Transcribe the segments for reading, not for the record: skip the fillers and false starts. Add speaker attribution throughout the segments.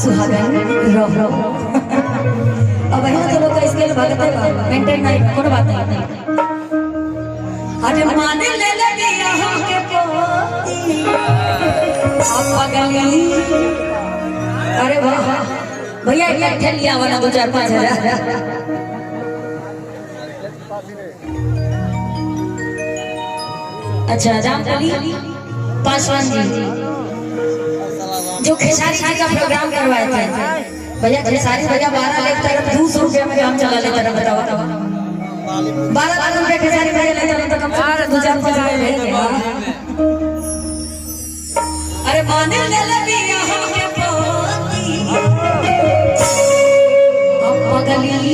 Speaker 1: सुहागन रो अब यहाँ तो लोग इसके लिए भगत है मेंटेन नहीं कोनो बात नहीं। अरे माने ले लगी यहाँ के पोती आप पगली। अरे वाह भैया एक ठेल लिया वाला 2-4-5 हजार। अच्छा रामकली पासवान जी जो खेसारी जी का प्रोग्राम करवाए थे भैया, खेसारी भैया 12 लाख तक 200 रुपया में काम चला लेते हैं। बताओ 12 लाख रुपया खेसारी भैया लेते हैं तो कम से कम 2-4-5 हजार। अरे माने ले लगी यहाँ के पोती अब पगली।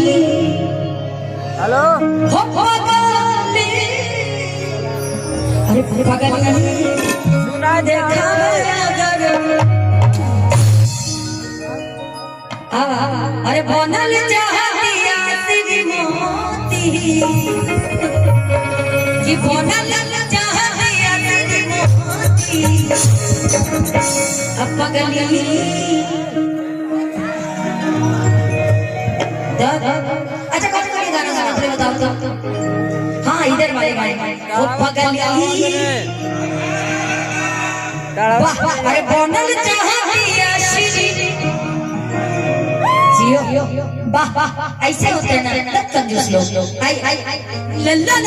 Speaker 2: हेलो
Speaker 1: हो पगली। अरे पगली
Speaker 2: सुना
Speaker 1: देखा अरे बनल चाहतिया सिरी मोती जी बनल चाहतिया सिरी मोती अब पगली। अच्छा कौन सा गाना गाना फिर बताओ तो। हाँ इधर वाले गाने वो पगली। वाह अरे बनल चाहतिया सिरी वाह वाह ऐसे होते हैं ना कंजूस लोग। आई आई आई लल्ला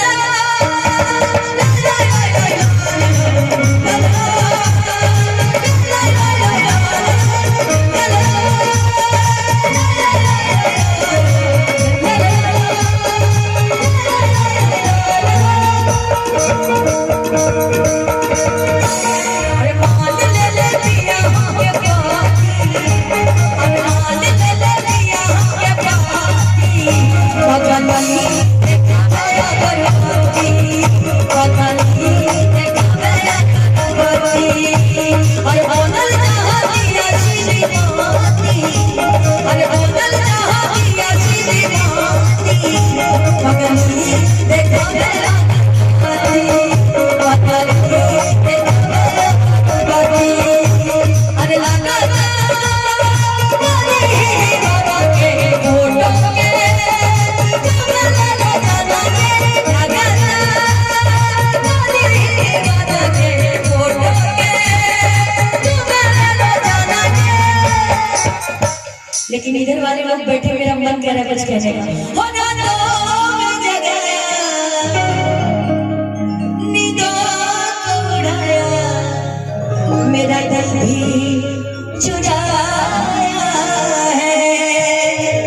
Speaker 1: लेकिन इधर वाले लोग बैठे मेरा मन कर रहा है कुछ कहने का। हो ना तो जगह निगाह उड़ाया मेरा दिल भी चुरा